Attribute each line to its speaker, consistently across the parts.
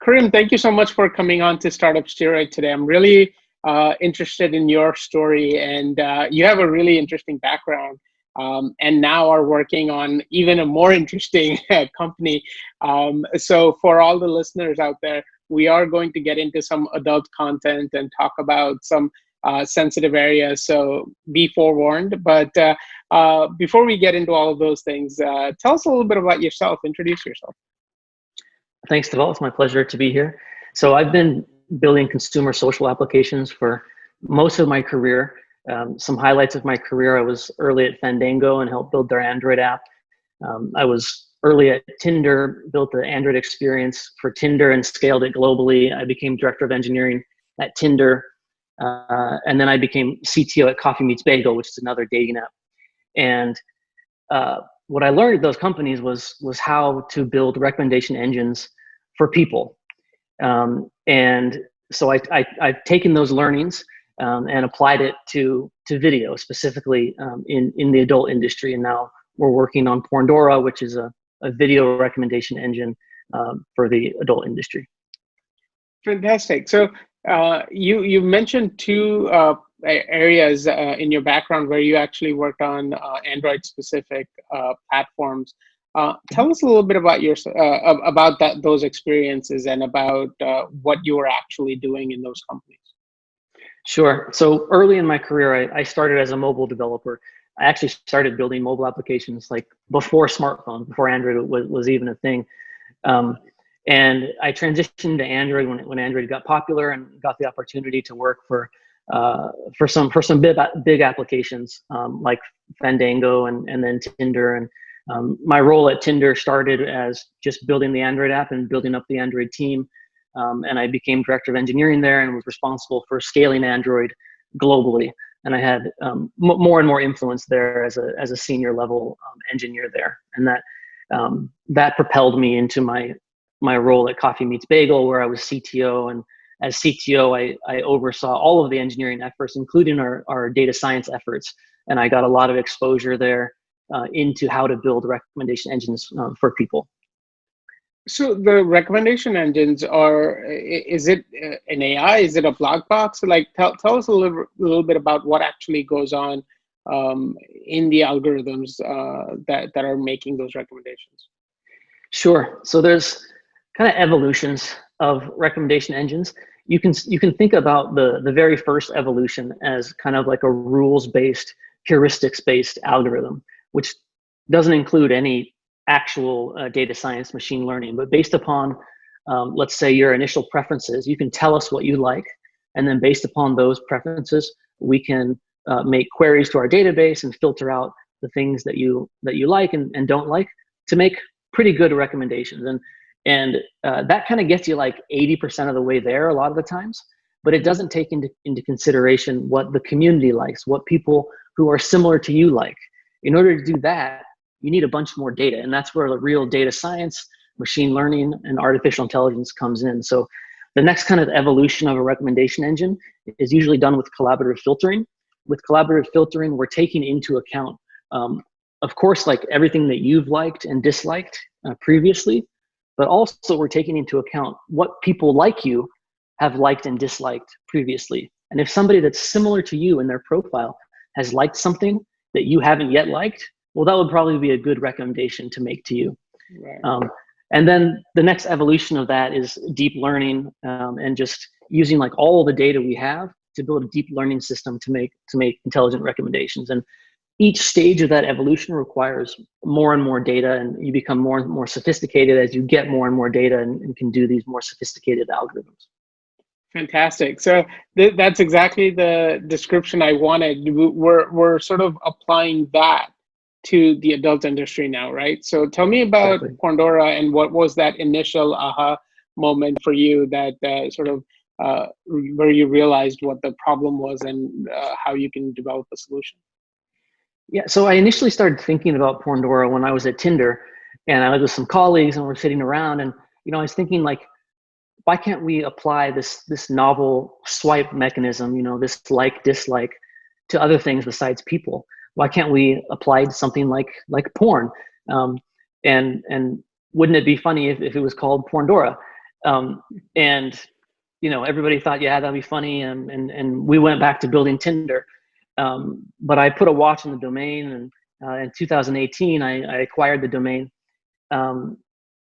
Speaker 1: Karim, thank you so much for coming on to Startup Steroid today. I'm really interested in your story, and you have a really interesting background, and now are working on even a more interesting company. So for all the listeners out there, we are going to get into some adult content and talk about some sensitive areas, so be forewarned. But before we get into all of those things, tell us a little bit about yourself. Introduce yourself.
Speaker 2: Thanks, Deval. It's my pleasure to be here. So I've been building consumer social applications for most of my career. Some highlights of my career: I was early at Fandango and helped build their Android app. I was early at Tinder, built the Android experience for Tinder and scaled it globally. I became director of engineering at Tinder. And then I became CTO at Coffee Meets Bagel, which is another dating app. And what I learned at those companies was how to build recommendation engines for people. And so I've taken those learnings and applied it to video, specifically in the adult industry. And now we're working on Pandora, which is a video recommendation engine for the adult industry.
Speaker 1: Fantastic. So you mentioned two areas in your background where you actually worked on Android specific platforms. Tell us a little bit about those experiences and about what you were actually doing in those companies.
Speaker 2: Sure. So early in my career, I started as a mobile developer. I actually started building mobile applications like before smartphones, before Android was even a thing. And I transitioned to Android when Android got popular, and got the opportunity to work for some big applications like Fandango and then Tinder. And my role at Tinder started as just building the Android app and building up the Android team. And I became director of engineering there and was responsible for scaling Android globally. And I had more and more influence there as a senior level engineer there. And that propelled me into my role at Coffee Meets Bagel, where I was CTO. And as CTO, I oversaw all of the engineering efforts, including our data science efforts. And I got a lot of exposure there into how to build recommendation engines for people.
Speaker 1: So the recommendation engines is it an AI? Is it a black box? Like tell us a little bit about what actually goes on in the algorithms that are making those recommendations.
Speaker 2: Sure. So there's kind of evolutions of recommendation engines. You can think about the very first evolution as kind of like a rules-based, heuristics-based algorithm, which doesn't include any actual data science machine learning, but based upon, let's say, your initial preferences, you can tell us what you like, and then based upon those preferences, we can make queries to our database and filter out the things that you like and don't like to make pretty good recommendations. And that kind of gets you like 80% of the way there a lot of the times, but it doesn't take into consideration what the community likes, what people who are similar to you like. In order to do that, you need a bunch more data, and that's where the real data science, machine learning, and artificial intelligence comes in. So the next kind of evolution of a recommendation engine is usually done with collaborative filtering. With collaborative filtering, we're taking into account, of course, like everything that you've liked and disliked previously, but also we're taking into account what people like you have liked and disliked previously. And if somebody that's similar to you in their profile has liked something that you haven't yet liked, well, that would probably be a good recommendation to make to you. Right. And then the next evolution of that is deep learning and just using like all the data we have to build a deep learning system to make intelligent recommendations. And each stage of that evolution requires more and more data, and you become more and more sophisticated as you get more and more data and can do these more sophisticated algorithms.
Speaker 1: Fantastic. So that's exactly the description I wanted. We're sort of applying that to the adult industry now, right? So tell me about exactly. Pandora, and what was that initial aha moment for you that sort of where you realized what the problem was and how you can develop a solution?
Speaker 2: Yeah, so I initially started thinking about Pandora when I was at Tinder, and I was with some colleagues and we're sitting around, and I was thinking like, why can't we apply this novel swipe mechanism, this like dislike, to other things besides people? Why can't we apply something like porn? And wouldn't it be funny if it was called Pandora? And everybody thought, yeah, that'd be funny, and we went back to building Tinder. But I put a watch in the domain, and in 2018, I acquired the domain. And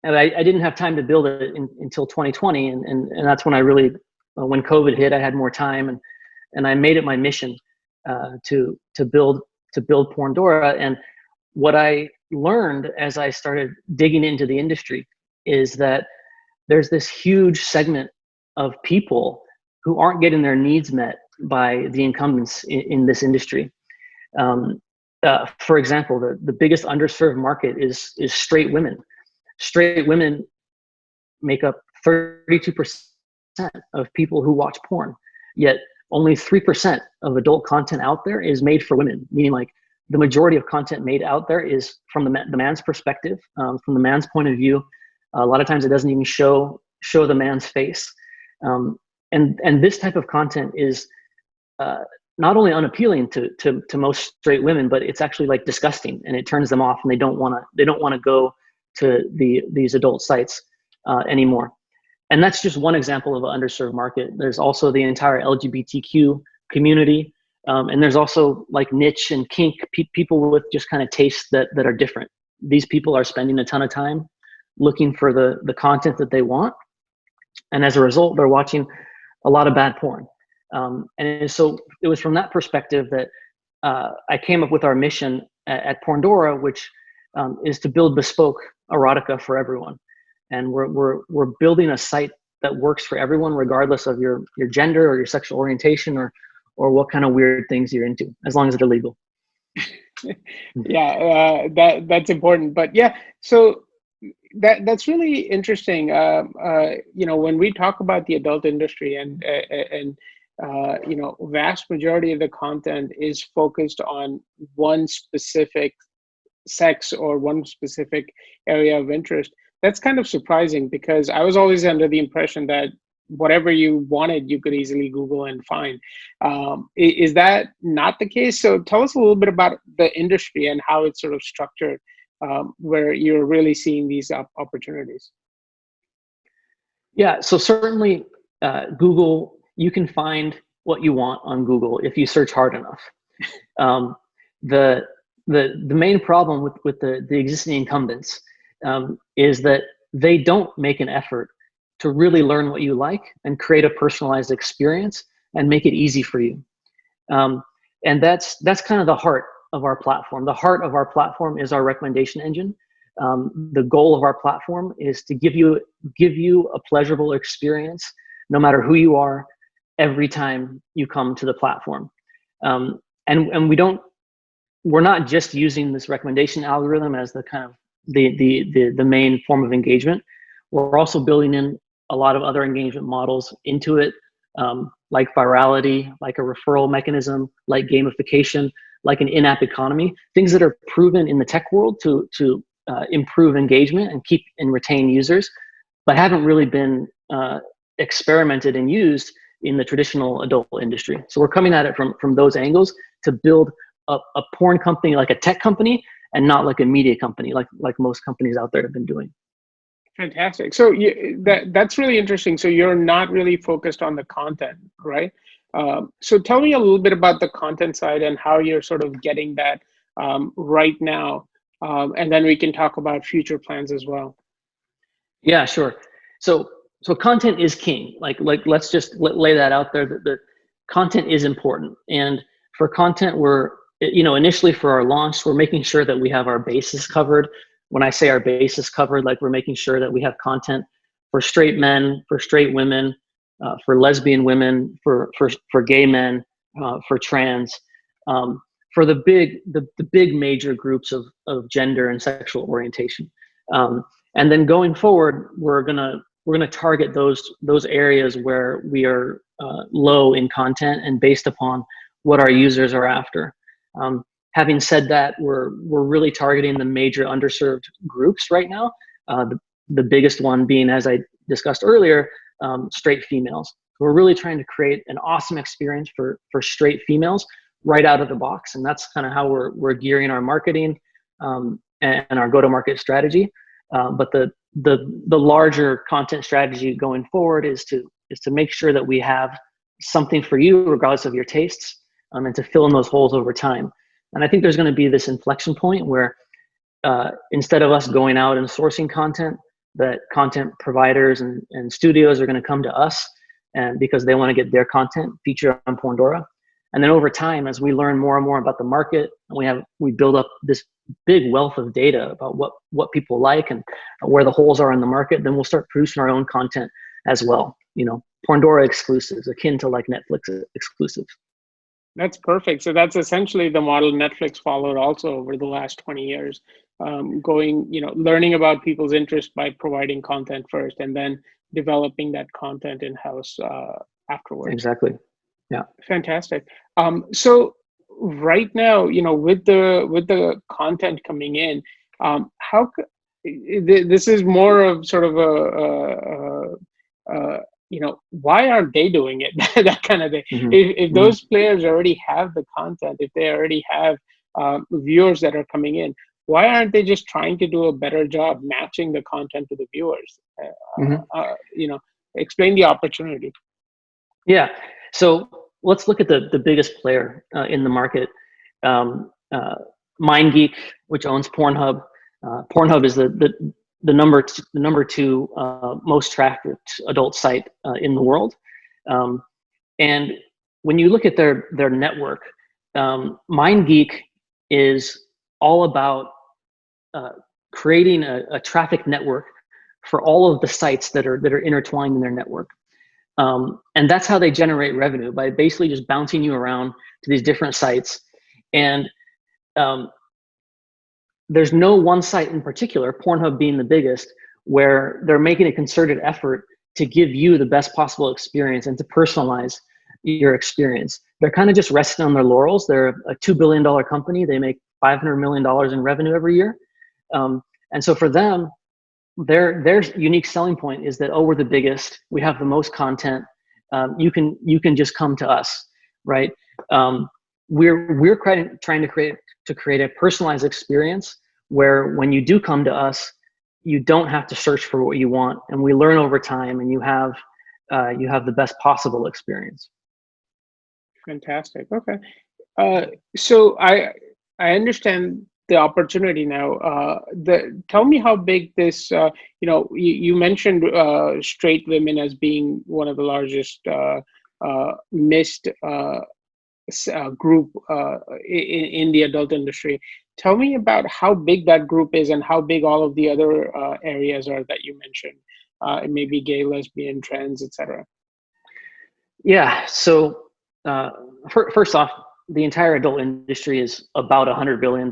Speaker 2: I didn't have time to build it until 2020, and that's when I really, when COVID hit, I had more time, and I made it my mission to build Pandora. And what I learned as I started digging into the industry is that there's this huge segment of people who aren't getting their needs met by the incumbents in this industry. For example, the biggest underserved market is straight women. Straight women make up 32% of people who watch porn, yet only 3% of adult content out there is made for women, meaning like the majority of content made out there is from the man's perspective, from the man's point of view. A lot of times it doesn't even show the man's face. And this type of content is not only unappealing to most straight women, but it's actually like disgusting, and it turns them off, and they don't want to go to these adult sites anymore. And that's just one example of an underserved market. There's also the entire LGBTQ community, and there's also like niche and kink people with just kind of tastes that are different. These people are spending a ton of time looking for the content that they want, and as a result, they're watching a lot of bad porn. And so it was from that perspective that I came up with our mission at Pandora, which is to build bespoke erotica for everyone. And we're building a site that works for everyone, regardless of your gender or your sexual orientation or what kind of weird things you're into, as long as they're legal.
Speaker 1: Yeah, that's important. But yeah, so that's really interesting. When we talk about the adult industry and vast majority of the content is focused on one specific sex or one specific area of interest. That's kind of surprising, because I was always under the impression that whatever you wanted, you could easily Google and find. Is that not the case? So tell us a little bit about the industry and how it's sort of structured, where you're really seeing these opportunities.
Speaker 2: Yeah, so certainly Google, you can find what you want on Google if you search hard enough. The main problem with the existing incumbents is that they don't make an effort to really learn what you like and create a personalized experience and make it easy for you. And that's kind of the heart of our platform. The heart of our platform is our recommendation engine. The goal of our platform is to give you a pleasurable experience, no matter who you are, every time you come to the platform. And we're not just using this recommendation algorithm as the kind of the main form of engagement. We're also building in a lot of other engagement models into it, like virality, like a referral mechanism, like gamification, like an in-app economy, things that are proven in the tech world to improve engagement and keep and retain users, but haven't really been experimented and used in the traditional adult industry. So we're coming at it from those angles to build a porn company like a tech company, and not like a media company like most companies out there have been doing.
Speaker 1: Fantastic. So that's really interesting. So you're not really focused on the content, right? So tell me a little bit about the content side and how you're sort of getting that right now. And then we can talk about future plans as well.
Speaker 2: Yeah, sure. So content is king. Like let's just lay that out there. The content is important. And for content, initially for our launch, we're making sure that we have our bases covered. When I say our bases covered, like we're making sure that we have content for straight men, for straight women, for lesbian women, for gay men, for trans, for the big major groups of gender and sexual orientation. And then going forward, we're gonna target those areas where we are low in content and based upon what our users are after. Having said that, we're really targeting the major underserved groups right now. The biggest one being, as I discussed earlier, straight females. We're really trying to create an awesome experience for straight females right out of the box, and that's kind of how we're gearing our marketing and our go-to-market strategy. But the larger content strategy going forward is to make sure that we have something for you, regardless of your tastes, and to fill in those holes over time. And I think there's going to be this inflection point where instead of us going out and sourcing content, that content providers and studios are going to come to us, and because they want to get their content featured on Pandora. And then over time, as we learn more and more about the market, we build up this big wealth of data about what people like and where the holes are in the market. Then we'll start producing our own content as well. Pandora exclusives, akin to like Netflix exclusives.
Speaker 1: That's perfect. So that's essentially the model Netflix followed also over the last 20 years, learning about people's interest by providing content first, and then developing that content in-house afterwards.
Speaker 2: Exactly. Yeah.
Speaker 1: Fantastic. So right now, with the content coming in, this is more of sort of why aren't they doing it? That kind of thing.
Speaker 2: Mm-hmm.
Speaker 1: If those players already have the content, if they already have viewers that are coming in, why aren't they just trying to do a better job matching the content to the viewers? Explain the opportunity.
Speaker 2: Yeah. So let's look at the biggest player in the market, MindGeek, which owns Pornhub. Pornhub is the number two most trafficked adult site in the world. And when you look at their network, MindGeek is all about creating a traffic network for all of the sites that are intertwined in their network. And that's how they generate revenue, by basically just bouncing you around to these different sites. And there's no one site in particular, Pornhub being the biggest, where they're making a concerted effort to give you the best possible experience and to personalize your experience. They're kind of just resting on their laurels. They're a $2 billion company. They make $500 million in revenue every year. And so for them, their unique selling point is that, oh, we're the biggest, we have the most content, you can just come to us, right? We're trying to create a personalized experience where when you do come to us, you don't have to search for what you want, and we learn over time, and you have the best possible experience.
Speaker 1: Fantastic. Okay, so I understand the opportunity now. Tell me how big this. You mentioned straight women as being one of the largest missed group in the adult industry. Tell me about how big that group is and how big all of the other areas are that you mentioned. Maybe gay, lesbian, trans, etc.
Speaker 2: Yeah. So first off, the entire adult industry is about $100 billion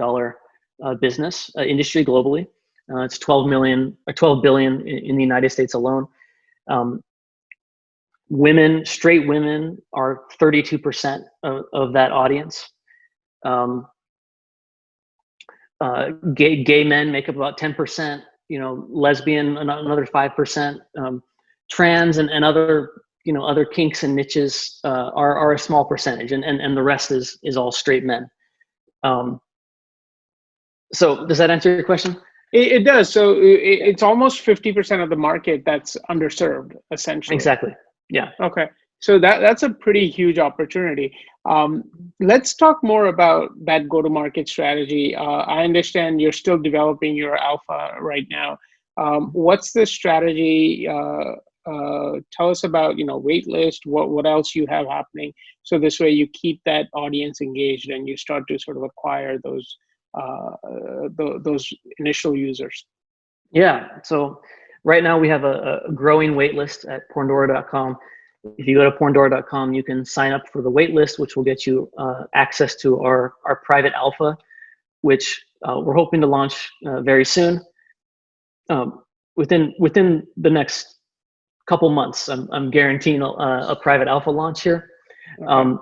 Speaker 2: business industry globally. It's 12 billion in the United States alone. Straight women are 32% of that audience. Gay men make up about 10%. Lesbian another 5%. Trans and other kinks and niches are a small percentage, and the rest is all straight men. So does that answer your question?
Speaker 1: It does. So it's almost 50% of the market that's underserved, essentially.
Speaker 2: Exactly. Yeah.
Speaker 1: Okay. So that's a pretty huge opportunity. Let's talk more about that go-to-market strategy. I understand you're still developing your alpha right now. What's the strategy? Tell us about waitlist. What else you have happening? So this way you keep that audience engaged and you start to sort of acquire those initial users.
Speaker 2: Yeah. So right now we have a growing waitlist at Pandora.com. If you go to Pandora.com, you can sign up for the waitlist, which will get you access to our private alpha, which we're hoping to launch very soon. Within the next couple months, I'm guaranteeing a private alpha launch here. Okay.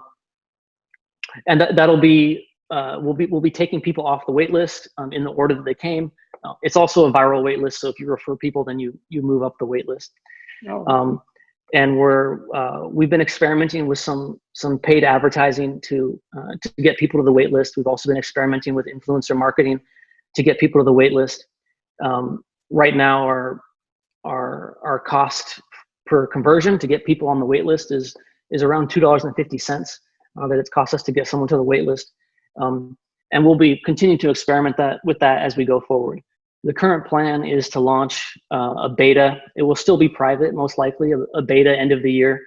Speaker 2: And that'll be we'll be taking people off the wait list in the order that they came. It's also a viral wait list, so if you refer people, then you move up the wait list. Oh. And we've been experimenting with some paid advertising to get people to the wait list. We've also been experimenting with influencer marketing to get people to the wait list. Right now, our cost per conversion to get people on the wait list is around $2.50 that it's cost us to get someone to the wait list. And we'll be continuing to experiment with that as we go forward. The current plan is to launch a beta. It will still be private, most likely, a beta end of the year.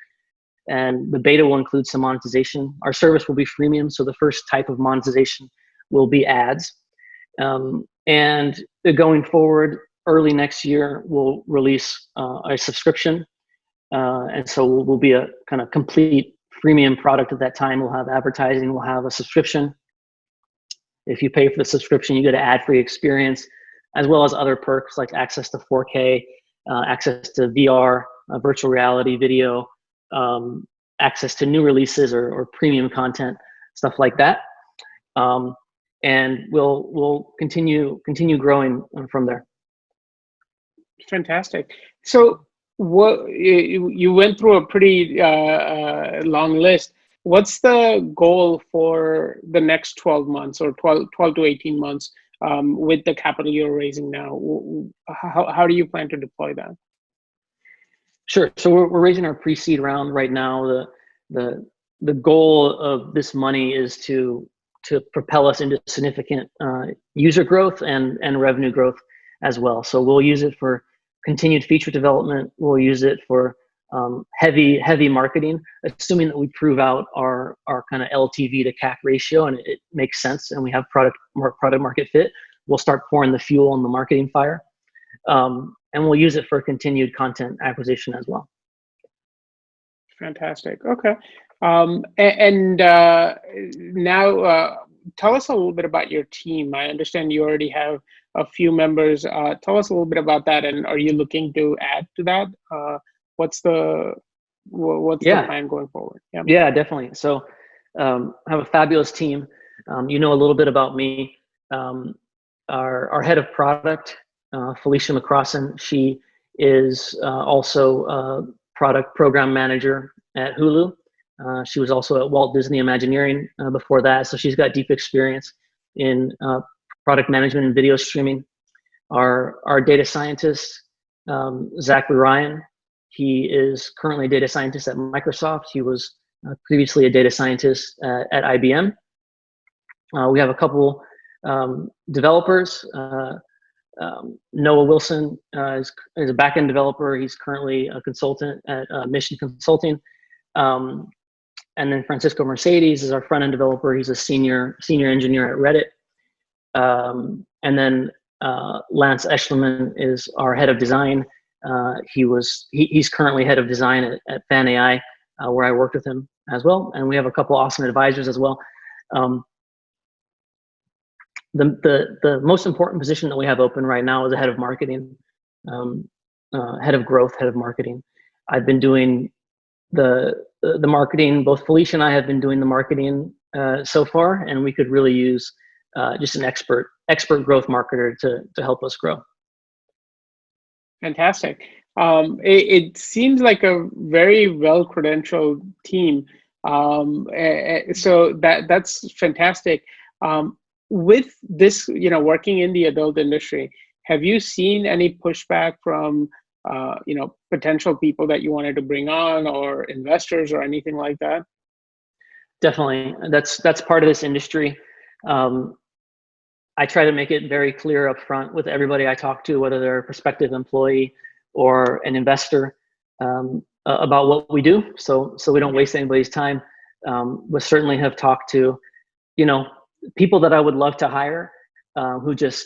Speaker 2: And the beta will include some monetization. Our service will be freemium, so the first type of monetization will be ads. And going forward, early next year, we'll release a subscription. And so we'll be a kind of complete freemium product at that time. We'll have advertising, we'll have a subscription. If you pay for the subscription, you get an ad-free experience, as well as other perks like access to 4K, access to VR, virtual reality video, access to new releases or premium content, stuff like that. And we'll continue growing from there.
Speaker 1: Fantastic. So what you went through a pretty long list. What's the goal for the next 12 months or 12 to 18 months with the capital you're raising now? How do you plan to deploy that?
Speaker 2: Sure. So we're raising our pre-seed round right now. The goal of this money is to propel us into significant user growth and revenue growth as well. So we'll use it for continued feature development. We'll use it for heavy marketing, assuming that we prove out our kind of LTV to CAC ratio and it makes sense and we have product market fit. We'll start pouring the fuel on the marketing fire. And we'll use it for continued content acquisition as well.
Speaker 1: Fantastic. Okay. Now tell us a little bit about your team. I understand you already have a few members. Tell us a little bit about that. And are you looking to add to that? What's the plan going forward?
Speaker 2: Yeah, definitely. So I have a fabulous team. You know a little bit about me. Our head of product, Felicia McCrossan, she is also a product program manager at Hulu. She was also at Walt Disney Imagineering before that, so she's got deep experience in product management and video streaming. Our data scientist, Zachary Ryan, he is currently a data scientist at Microsoft. He was previously a data scientist at IBM. We have a couple developers. Noah Wilson is a backend developer. He's currently a consultant at Mission Consulting. And then Francisco Mercedes is our front-end developer. He's a senior engineer at Reddit. And then Lance Eschliman is our head of design. He's currently head of design at Fan AI, where I worked with him as well. And we have a couple awesome advisors as well. The most important position that we have open right now is a head of marketing, head of growth, head of marketing. I've been doing the marketing. Both Felicia and I have been doing the marketing so far, and we could really use just an expert growth marketer to help us grow.
Speaker 1: Fantastic. It seems like a very well-credentialed team. So that's fantastic. With this, working in the adult industry, have you seen any pushback from, potential people that you wanted to bring on or investors or anything like that?
Speaker 2: Definitely. That's part of this industry. I try to make it very clear up front with everybody I talk to, whether they're a prospective employee or an investor, about what we do. So we don't waste anybody's time. We certainly have talked to, people that I would love to hire, who just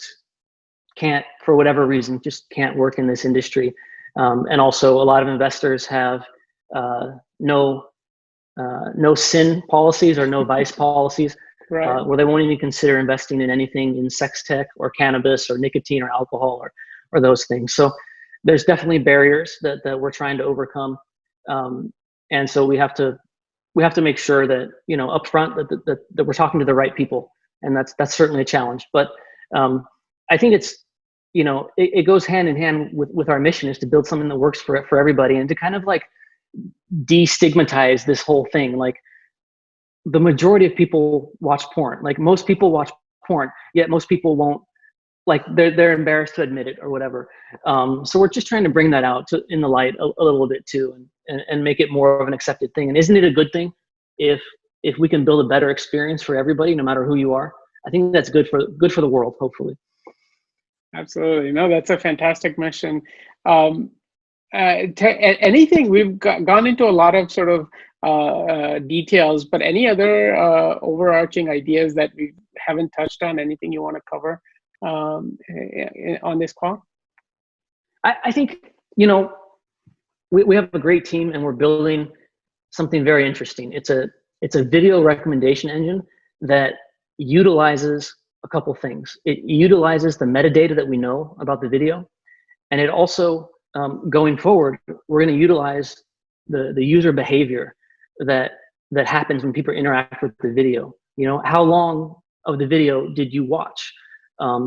Speaker 2: can't, for whatever reason, just can't work in this industry. And also a lot of investors have no sin policies or no vice policies,
Speaker 1: right,
Speaker 2: where they won't even consider investing in anything in sex tech or cannabis or nicotine or alcohol or those things. So there's definitely barriers that we're trying to overcome. And so we have to make sure that, upfront that we're talking to the right people. And that's certainly a challenge. But I think it's, it goes hand in hand with our mission is to build something that works for everybody and to kind of like destigmatize this whole thing. Like the majority of people watch porn. Like most people watch porn, yet most people won't like they're embarrassed to admit it or whatever. So we're just trying to bring that out in the light a little bit too, and make it more of an accepted thing. And isn't it a good thing if we can build a better experience for everybody, no matter who you are? I think that's good for the world, hopefully.
Speaker 1: Absolutely. No, that's a fantastic mission. Anything, we've gone into a lot of sort of details, but any other overarching ideas that we haven't touched on? Anything you want to cover on this call?
Speaker 2: I think, you know, we have a great team, and we're building something very interesting. It's a video recommendation engine that utilizes a couple things. It utilizes the metadata that we know about the video, and it also, going forward, we're going to utilize the user behavior that happens when people interact with the video. You know, how long of the video did you watch?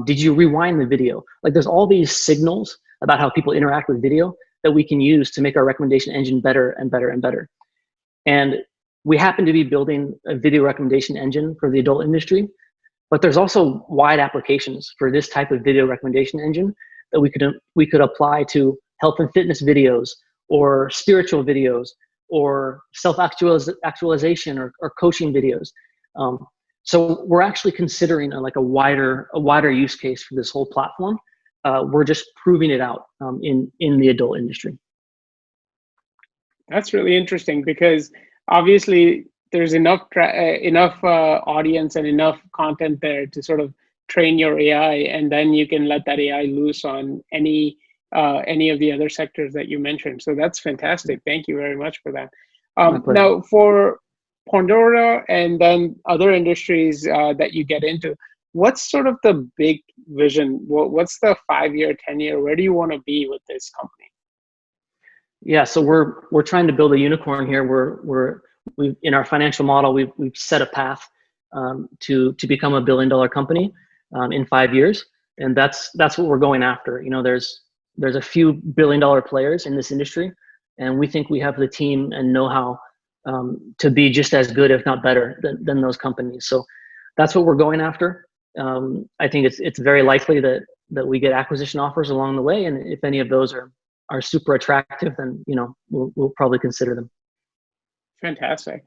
Speaker 2: Did you rewind the video? Like, there's all these signals about how people interact with video that we can use to make our recommendation engine better and better and better. And we happen to be building a video recommendation engine for the adult industry, but there's also wide applications for this type of video recommendation engine that we could apply to health and fitness videos, or spiritual videos, or self-actualization or coaching videos. So we're actually considering a wider use case for this whole platform. We're just proving it out in the adult industry.
Speaker 1: That's really interesting, because obviously there's enough audience and enough content there to sort of train your AI, and then you can let that AI loose on any of the other sectors that you mentioned. So that's fantastic. Thank you very much for that. Now, for Pandora and then other industries that you get into, what's sort of the big vision? What's the 5-year, 10-year? Where do you want to be with this company?
Speaker 2: Yeah, so we're trying to build a unicorn here. We've in our financial model, we've set a path to become $1 billion company in 5 years, and that's what we're going after. You know, there's a few billion-dollar players in this industry, and we think we have the team and know-how to be just as good, if not better, than those companies. So that's what we're going after. I think it's very likely that we get acquisition offers along the way, and if any of those are super attractive, then, you know, we'll probably consider them.
Speaker 1: Fantastic.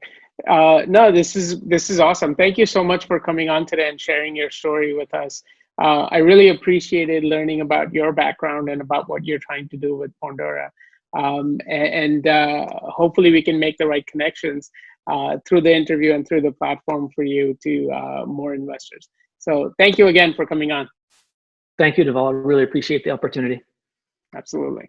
Speaker 1: No, this is awesome. Thank you so much for coming on today and sharing your story with us. I really appreciated learning about your background and about what you're trying to do with Pandora. And hopefully we can make the right connections through the interview and through the platform for you to more investors. So thank you again for coming on.
Speaker 2: Thank you, Deval. I really appreciate the opportunity.
Speaker 1: Absolutely.